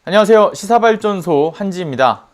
안녕하세요. 시사발전소 한지입니다.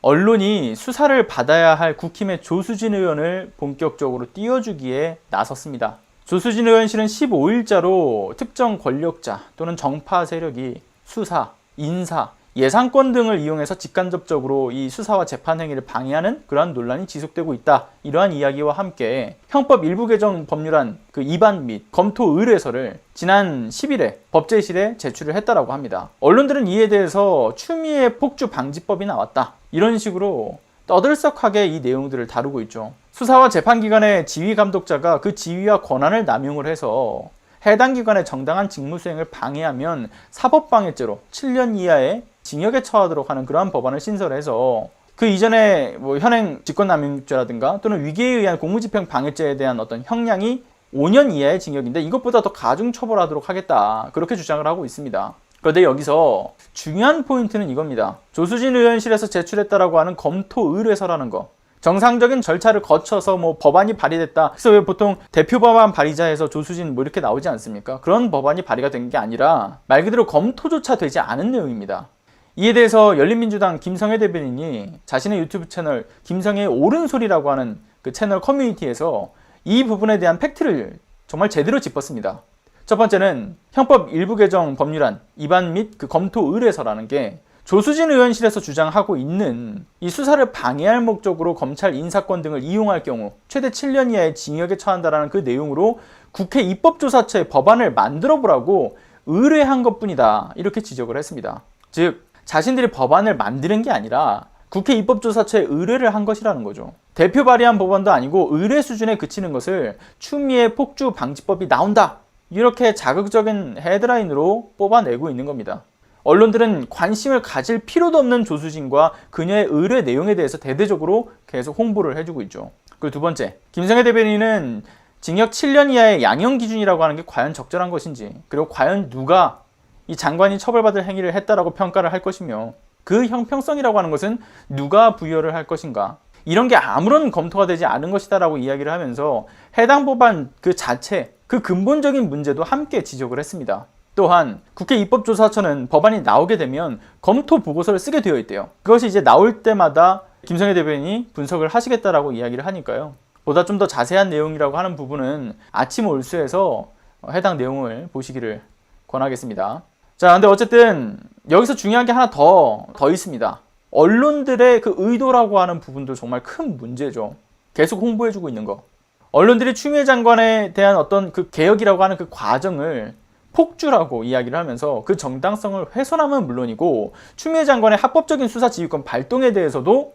언론이 수사를 받아야 할 국힘의 조수진 의원을 본격적으로 띄워주기에 나섰습니다. 조수진 의원실은 15일자로 특정 권력자 또는 정파 세력이 수사, 인사, 예산권 등을 이용해서 직간접적으로 이 수사와 재판 행위를 방해하는 그러한 논란이 지속되고 있다. 이러한 이야기와 함께 형법 일부 개정 법률안 입안 및 검토 의뢰서를 지난 10일에 법제실에 제출을 했다라고 합니다. 언론들은 이에 대해서 추미애 폭주 방지법이 나왔다. 이런 식으로 떠들썩하게 이 내용들을 다루고 있죠. 수사와 재판기관의 지휘감독자가 그 지위와 권한을 남용을 해서 해당 기관의 정당한 직무수행을 방해하면 사법방해죄로 7년 이하의 징역에 처하도록 하는 그러한 법안을 신설해서 그 이전에 현행 직권남용죄라든가 또는 위계에 의한 공무집행 방해죄에 대한 어떤 형량이 5년 이하의 징역인데 이것보다 더 가중 처벌하도록 하겠다. 그렇게 주장을 하고 있습니다. 그런데 여기서 중요한 포인트는 이겁니다. 조수진 의원실에서 제출했다라고 하는 검토 의뢰서라는 거. 정상적인 절차를 거쳐서 법안이 발의됐다. 그래서 왜 보통 대표 법안 발의자에서 조수진 이렇게 나오지 않습니까? 그런 법안이 발의가 된 게 아니라 말 그대로 검토조차 되지 않은 내용입니다. 이에 대해서 열린민주당 김성애 대변인이 자신의 유튜브 채널 김성애의 옳은 소리라고 하는 그 채널 커뮤니티에서 이 부분에 대한 팩트를 정말 제대로 짚었습니다. 첫 번째는 형법 일부 개정 법률안 입안 및 검토 의뢰서라는 게 조수진 의원실에서 주장하고 있는 이 수사를 방해할 목적으로 검찰 인사권 등을 이용할 경우 최대 7년 이하의 징역에 처한다라는 그 내용으로 국회 입법조사처에 법안을 만들어 보라고 의뢰한 것뿐이다. 이렇게 지적을 했습니다. 즉 자신들이 법안을 만드는 게 아니라 국회 입법조사처에 의뢰를 한 것이라는 거죠. 대표 발의한 법안도 아니고 의뢰 수준에 그치는 것을 추미애 폭주 방지법이 나온다. 이렇게 자극적인 헤드라인으로 뽑아내고 있는 겁니다. 언론들은 관심을 가질 필요도 없는 조수진과 그녀의 의뢰 내용에 대해서 대대적으로 계속 홍보를 해주고 있죠. 그리고 두 번째, 김성애 대변인은 징역 7년 이하의 양형 기준이라고 하는 게 과연 적절한 것인지, 그리고 과연 누가 이 장관이 처벌받을 행위를 했다라고 평가를 할 것이며 그 형평성이라고 하는 것은 누가 부여를 할 것인가, 이런 게 아무런 검토가 되지 않은 것이다라고 이야기를 하면서 해당 법안 그 자체, 그 근본적인 문제도 함께 지적을 했습니다. 또한 국회 입법조사처는 법안이 나오게 되면 검토 보고서를 쓰게 되어 있대요. 그것이 이제 나올 때마다 김성애 대변인이 분석을 하시겠다라고 이야기를 하니까요. 보다 좀 더 자세한 내용이라고 하는 부분은 아침 올수에서 해당 내용을 보시기를 권하겠습니다. 자, 근데 어쨌든 여기서 중요한 게 하나 더 있습니다. 언론들의 그 의도라고 하는 부분도 정말 큰 문제죠. 계속 홍보해주고 있는 거. 언론들이 추미애 장관에 대한 어떤 그 개혁이라고 하는 그 과정을 폭주라고 이야기를 하면서 그 정당성을 훼손하면 물론이고 추미애 장관의 합법적인 수사 지휘권 발동에 대해서도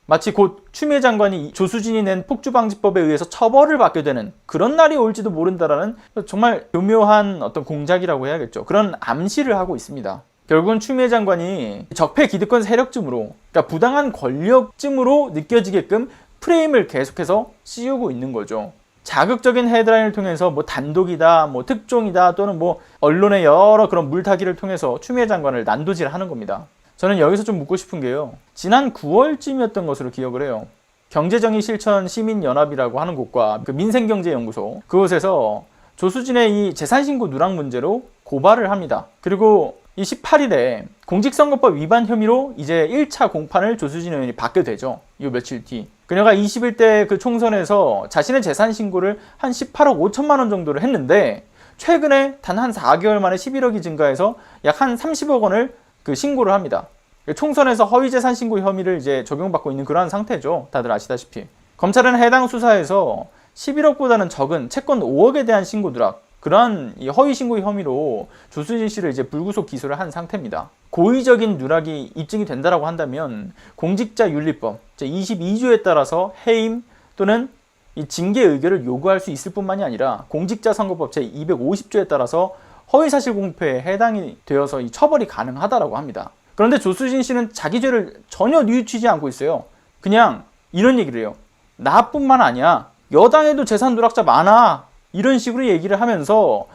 마치 곧 추미애 장관이 조수진이 낸 폭주방지법에 의해서 처벌을 받게 되는 그런 날이 올지도 모른다라는 정말 교묘한 어떤 공작이라고 해야겠죠. 그런 암시를 하고 있습니다. 결국은 추미애 장관이 적폐 기득권 세력쯤으로, 그러니까 부당한 권력쯤으로 느껴지게끔 프레임을 계속해서 씌우고 있는 거죠. 자극적인 헤드라인을 통해서 단독이다, 특종이다, 또는 언론의 여러 그런 물타기를 통해서 추미애 장관을 난도질하는 겁니다. 저는 여기서 좀 묻고 싶은 게요. 지난 9월쯤이었던 것으로 기억을 해요. 경제정의실천시민연합이라고 하는 곳과 그 민생경제연구소, 그곳에서 조수진의 이 재산신고 누락 문제로 고발을 합니다. 그리고 이 18일에 공직선거법 위반 혐의로 이제 1차 공판을 조수진 의원이 받게 되죠. 이 며칠 뒤. 그녀가 21대 그 총선에서 자신의 재산 신고를 한 18억 5천만 원 정도를 했는데 최근에 단 한 4개월 만에 11억이 증가해서 약 한 30억 원을 그 신고를 합니다. 총선에서 허위 재산 신고 혐의를 이제 적용받고 있는 그러한 상태죠. 다들 아시다시피. 검찰은 해당 수사에서 11억보다는 적은 채권 5억에 대한 신고 누락, 그러한 이 허위 신고 혐의로 조수진 씨를 이제 불구속 기소를 한 상태입니다. 고의적인 누락이 입증이 된다라고 한다면 공직자윤리법 제22조에 따라서 해임 또는 이 징계 의결을 요구할 수 있을 뿐만이 아니라 공직자선거법 제250조에 따라서 허위사실 공표에 해당이 되어서 이 처벌이 가능하다라고 합니다. 그런데 조수진 씨는 자기 죄를 전혀 뉘우치지 않고 있어요. 그냥 이런 얘기를 해요. 나뿐만 아니야. 여당에도 재산 누락자 많아. 이런 식으로 얘기를 하면서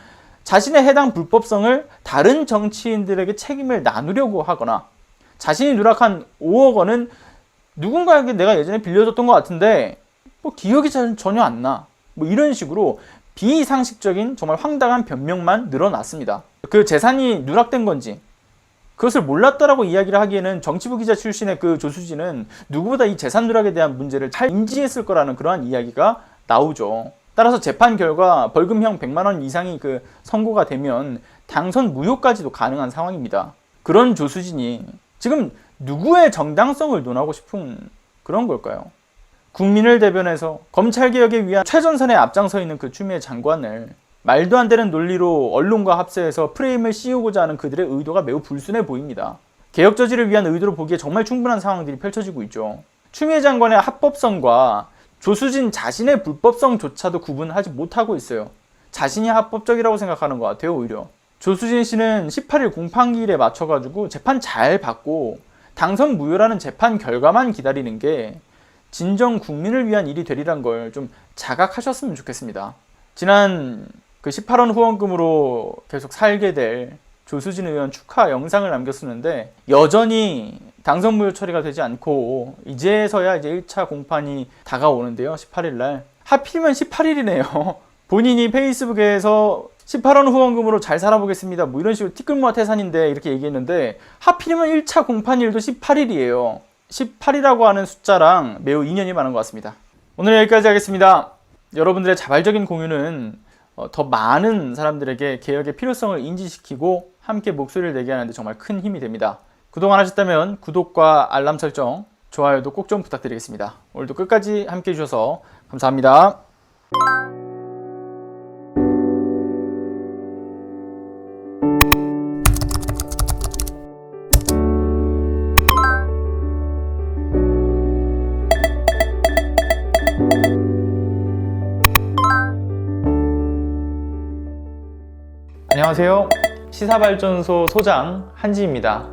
자신의 해당 불법성을 다른 정치인들에게 책임을 나누려고 하거나 자신이 누락한 5억 원은 누군가에게 내가 예전에 빌려줬던 것 같은데 뭐 기억이 전혀 안 나. 뭐 이런 식으로 비상식적인 정말 황당한 변명만 늘어났습니다. 그 재산이 누락된 건지 그것을 몰랐다라고 이야기를 하기에는 정치부 기자 출신의 그 조수진은 누구보다 이 재산 누락에 대한 문제를 잘 인지했을 거라는 그러한 이야기가 나오죠. 따라서 재판 결과 벌금형 100만 원 이상이 그 선고가 되면 당선 무효까지도 가능한 상황입니다. 그런 조수진이 지금 누구의 정당성을 논하고 싶은 그런 걸까요? 국민을 대변해서 검찰개혁에 위한 최전선에 앞장서 있는 그 추미애 장관을 말도 안 되는 논리로 언론과 합세해서 프레임을 씌우고자 하는 그들의 의도가 매우 불순해 보입니다. 개혁 저지를 위한 의도로 보기에 정말 충분한 상황들이 펼쳐지고 있죠. 추미애 장관의 합법성과 조수진 자신의 불법성조차도 구분하지 못하고 있어요. 자신이 합법적이라고 생각하는 것 같아요, 오히려. 조수진 씨는 18일 공판기일에 맞춰가지고 재판 잘 받고 당선 무효라는 재판 결과만 기다리는 게 진정 국민을 위한 일이 되리란 걸 좀 자각하셨으면 좋겠습니다. 지난 그 18원 후원금으로 계속 살게 될 조수진 의원 축하 영상을 남겼었는데 여전히 당선 무효 처리가 되지 않고 이제서야 이제 1차 공판이 다가오는데요. 18일 날. 하필이면 18일이네요. 본인이 페이스북에서 18원 후원금으로 잘 살아보겠습니다. 뭐 이런 식으로 티끌모아 태산인데 이렇게 얘기했는데 하필이면 1차 공판일도 18일이에요. 18이라고 하는 숫자랑 매우 인연이 많은 것 같습니다. 오늘 여기까지 하겠습니다. 여러분들의 자발적인 공유는 더 많은 사람들에게 개혁의 필요성을 인지시키고 함께 목소리를 내게 하는데 정말 큰 힘이 됩니다. 그동안 하셨다면 구독과 알람 설정, 좋아요도 꼭 좀 부탁드리겠습니다. 오늘도 끝까지 함께 해주셔서 감사합니다. 안녕하세요. 시사발전소 소장 한지입니다.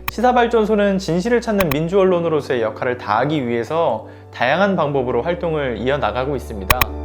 시사발전소는 진실을 찾는 민주언론으로서의 역할을 다하기 위해서 다양한 방법으로 활동을 이어나가고 있습니다.